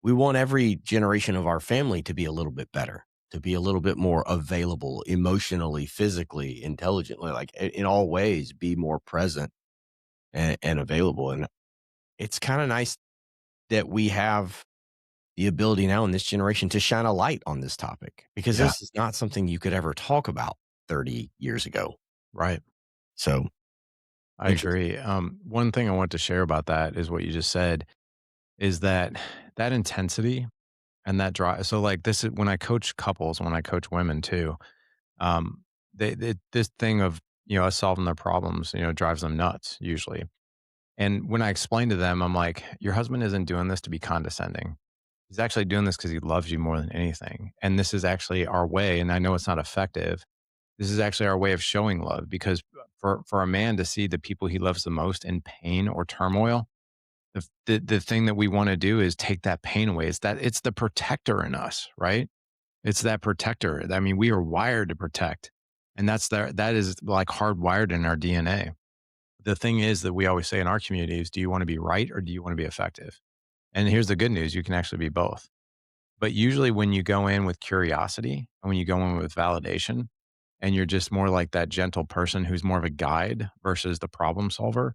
Speaker 2: we want every generation of our family to be a little bit better, to be a little bit more available emotionally, physically, intelligently, like in all ways, be more present and available. And it's kind of nice that we have the ability now in this generation to shine a light on this topic, because
Speaker 3: Yeah.
Speaker 2: this is not something you could ever talk about 30 years ago.
Speaker 1: Right.
Speaker 2: So
Speaker 1: I
Speaker 2: interesting.
Speaker 1: agree. One thing I want to share about that is what you just said is that that intensity and that drive. So, like, this is when I coach couples, when I coach women too, this thing of, us solving their problems, drives them nuts usually. And when I explain to them, I'm like, your husband isn't doing this to be condescending. He's actually doing this because he loves you more than anything. And this is actually our way. And I know it's not effective. This is actually our way of showing love because for a man to see the people he loves the most in pain or turmoil, the thing that we want to do is take that pain away. It's the protector in us, right? It's that protector. I mean, we are wired to protect. And that is like hardwired in our DNA. The thing is that we always say in our community is, do you want to be right or do you want to be effective? And here's the good news, you can actually be both. But usually when you go in with curiosity and when you go in with validation and you're just more like that gentle person who's more of a guide versus the problem solver,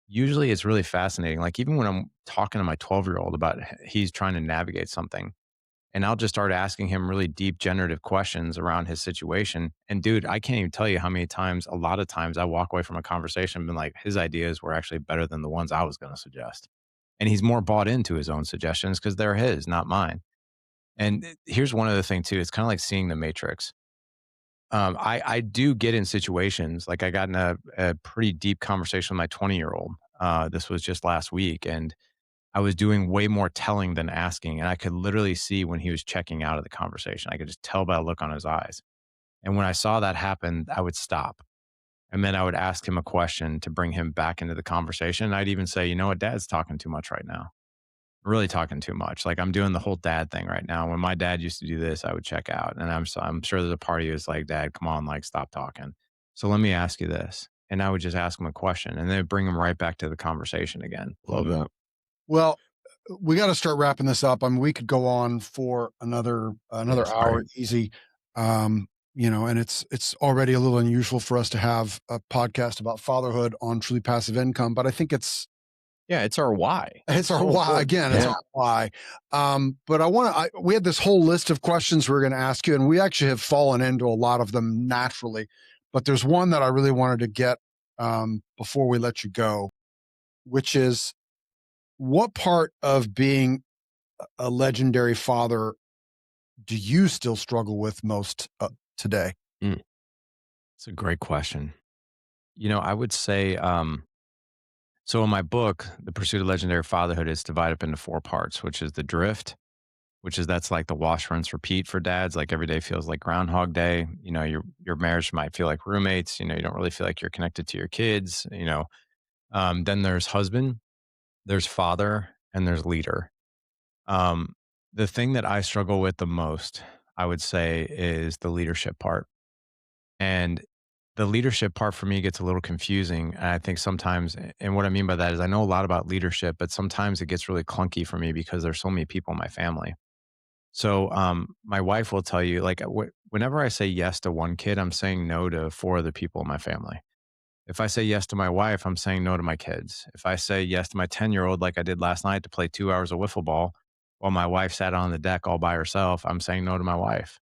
Speaker 1: usually it's really fascinating. Like even when I'm talking to my 12-year-old about he's trying to navigate something, and I'll just start asking him really deep generative questions around his situation. And dude, I can't even tell you how many times, a lot of times I walk away from a conversation and been like, his ideas were actually better than the ones I was going to suggest. And he's more bought into his own suggestions because they're his, not mine. And here's one other thing too. It's kind of like seeing the matrix. I do get in situations like I got in a pretty deep conversation with my 20-year-old. This was just last week. And I was doing way more telling than asking, and I could literally see when he was checking out of the conversation. I could just tell by the look on his eyes. And when I saw that happen, I would stop. And then I would ask him a question to bring him back into the conversation. And I'd even say, you know what, dad's talking too much right now. Really talking too much. Like I'm doing the whole dad thing right now. When my dad used to do this, I would check out. And I'm sure there's a part of you that's like, Dad, come on, like stop talking. So let me ask you this. And I would just ask him a question and then bring him right back to the conversation again.
Speaker 2: Love that.
Speaker 3: Well, we got to start wrapping this up. I mean, we could go on for
Speaker 2: Yeah,
Speaker 3: another
Speaker 2: sorry.
Speaker 3: hour easy. And it's already a little unusual for us to have a podcast about fatherhood on truly passive income, but I think
Speaker 2: Yeah, it's our why.
Speaker 3: it's
Speaker 2: It's
Speaker 3: our
Speaker 2: so
Speaker 3: why
Speaker 2: important.
Speaker 3: again. It's
Speaker 2: Yeah.
Speaker 3: our why. But we had this whole list of questions we are going to ask you, and we actually have fallen into a lot of them naturally. But there's one that I really wanted to get before we let you go, which is what part of being a legendary father do you still struggle with most today?
Speaker 2: Mm.
Speaker 1: It's a great question. I would say, so in my book, The Pursuit of Legendary Fatherhood is divided up into four parts, which is the drift, which is that's like the wash, rinse, repeat for dads. Like every day feels like Groundhog Day. Your marriage might feel like roommates. You don't really feel like you're connected to your kids. Then there's husband, there's father, and there's leader. Um, the thing that I struggle with the most, I would say, is the leadership part. And the leadership part for me gets a little confusing. And I think sometimes, and what I mean by that is I know a lot about leadership, but sometimes it gets really clunky for me because there's so many people in my family. So my wife will tell you, like, whenever I say yes to one kid, I'm saying no to four other people in my family. If I say yes to my wife, I'm saying no to my kids. If I say yes to my 10-year-old, like I did last night to play 2 hours of wiffle ball while my wife sat on the deck all by herself, I'm saying no to my wife.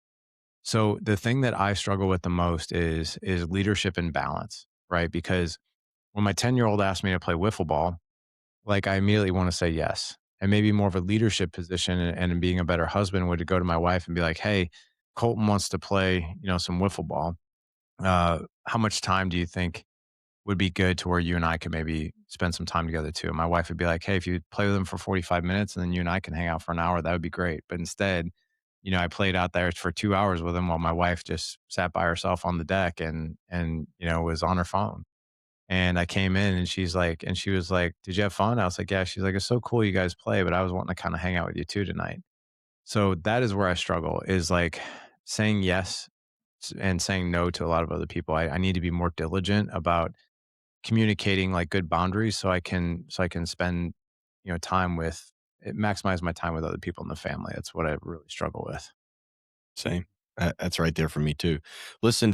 Speaker 1: So the thing that I struggle with the most is leadership and balance, right? Because when my 10-year-old asked me to play wiffle ball, like I immediately want to say yes. And maybe more of a leadership position and being a better husband would to go to my wife and be like, "Hey, Colton wants to play, some wiffle ball. How much time do you think would be good to where you and I could maybe spend some time together too. My wife would be like, "Hey, if you play with them for 45 minutes and then you and I can hang out for an hour, that would be great." But instead, I played out there for 2 hours with him while my wife just sat by herself on the deck and was on her phone. And I came in and she was like, "Did you have fun?" I was like, "Yeah." She's like, "It's so cool you guys play, but I was wanting to kind of hang out with you too tonight." So that is where I struggle is like saying yes and saying no to a lot of other people. I need to be more diligent about communicating like good boundaries so I can spend, time with maximize my time with other people in the family. That's what I really struggle with.
Speaker 2: Same. That's right there for me too. Listen,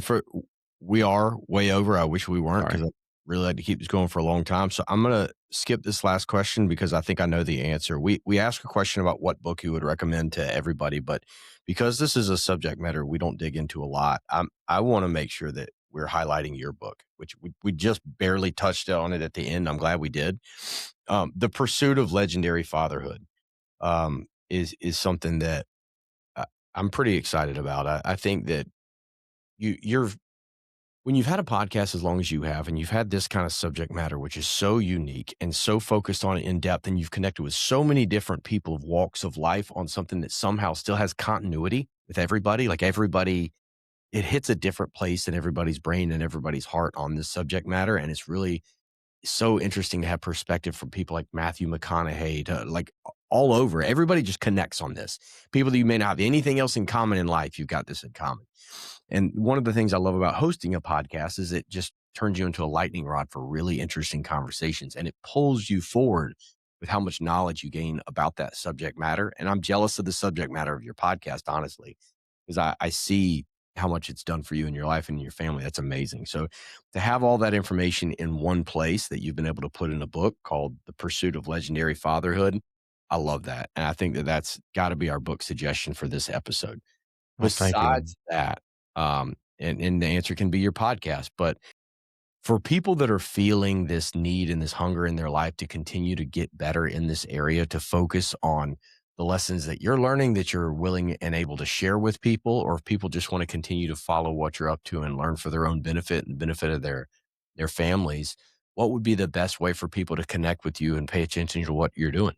Speaker 2: we are way over. I wish we weren't
Speaker 1: Sorry.
Speaker 2: because I really like to keep this going for a long time. So I'm gonna skip this last question because I think I know the answer. We asked a question about what book you would recommend to everybody, but because this is a subject matter we don't dig into a lot, I want to make sure that we're highlighting your book, which we just barely touched on it at the end. I'm glad we did. The Pursuit of Legendary Fatherhood is something that I I'm pretty excited about. I think that you're when you've had a podcast as long as you have, and you've had this kind of subject matter, which is so unique and so focused on it in depth, and you've connected with so many different people of walks of life on something that somehow still has continuity with everybody, like everybody, it hits a different place in everybody's brain and everybody's heart on this subject matter. And it's really so interesting to have perspective from people like Matthew McConaughey to like all over. Everybody just connects on this. People that you may not have anything else in common in life, you've got this in common. And one of the things I love about hosting a podcast is it just turns you into a lightning rod for really interesting conversations and it pulls you forward with how much knowledge you gain about that subject matter. And I'm jealous of the subject matter of your podcast, honestly, because I see how much it's done for you in your life and your family. That's amazing. So to have all that information in one place that you've been able to put in a book called The Pursuit of Legendary Fatherhood, I love that. And I think that that's got to be our book suggestion for this episode.
Speaker 1: Well, thank you.
Speaker 2: Besides that, and the answer can be your podcast, but for people that are feeling this need and this hunger in their life to continue to get better in this area, to focus on the lessons that you're learning that you're willing and able to share with people, or if people just want to continue to follow what you're up to and learn for their own benefit and benefit of their families, what would be the best way for people to connect with you and pay attention to what you're doing?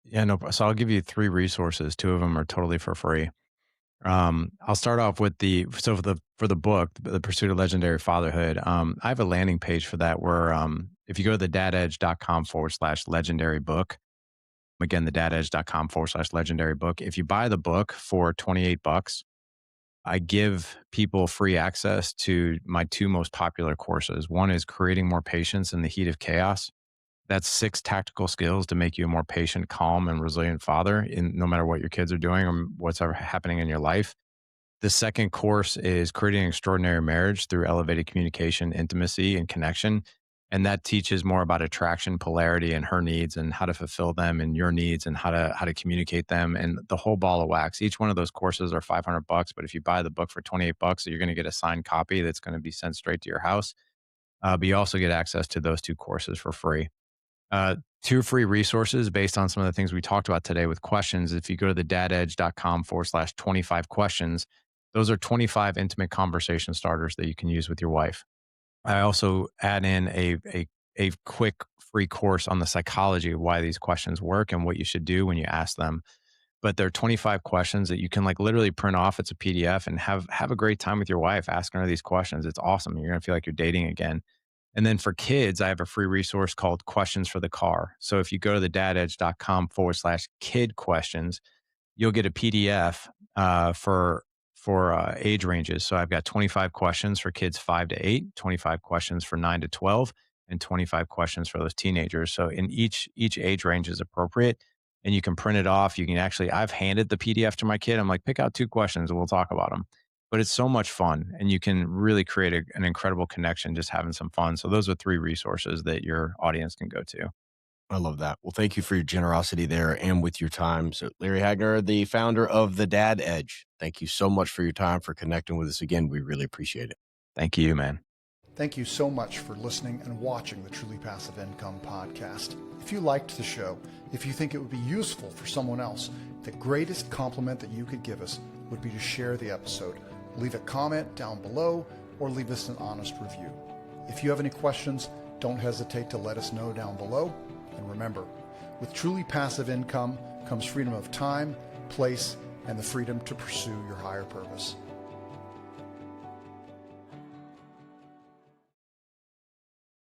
Speaker 1: Yeah, no. So I'll give you three resources. Two of them are totally for free. I'll start off with for the book, The Pursuit of Legendary Fatherhood. I have a landing page for that where if you go to the dadedge.com/legendary book, again, the dadedge.com/legendary book. If you buy the book for $28, I give people free access to my two most popular courses. One is Creating More Patience in the Heat of Chaos. That's 6 tactical skills to make you a more patient, calm, and resilient father in no matter what your kids are doing or what's ever happening in your life. The second course is Creating an Extraordinary Marriage through Elevated Communication, Intimacy, and Connection. And that teaches more about attraction, polarity, and her needs and how to fulfill them and your needs and how to communicate them and the whole ball of wax. Each one of those courses are $500, but if you buy the book for $28, you're going to get a signed copy that's going to be sent straight to your house. But you also get access to those two courses for free. Two free resources based on some of the things we talked about today with questions. If you go to the dadedge.com/25 questions, those are 25 intimate conversation starters that you can use with your wife. I also add in a quick free course on the psychology of why these questions work and what you should do when you ask them. But there are 25 questions that you can like literally print off. It's a PDF and have a great time with your wife asking her these questions. It's awesome. You're gonna feel like you're dating again. And then for kids, I have a free resource called Questions for the Car. So if you go to the dadedge.com/kid questions, you'll get a PDF for age ranges. So I've got 25 questions for kids 5 to 8, 25 questions for 9 to 12, and 25 questions for those teenagers. So in each age range is appropriate, and you can print it off. You can actually, I've handed the PDF to my kid. I'm like, pick out 2 questions and we'll talk about them. But it's so much fun, and you can really create an incredible connection just having some fun. So those are 3 resources that your audience can go to.
Speaker 2: I love that. Well, thank you for your generosity there and with your time. So, Larry Hagner, the founder of The Dad Edge, thank you so much for your time, for connecting with us again. We really appreciate it.
Speaker 1: Thank you, man.
Speaker 3: Thank you so much for listening and watching the Truly Passive Income podcast. If you liked the show, if you think it would be useful for someone else, the greatest compliment that you could give us would be to share the episode. Leave a comment down below or leave us an honest review. If you have any questions, don't hesitate to let us know down below. And remember, with truly passive income comes freedom of time, place, and the freedom to pursue your higher purpose.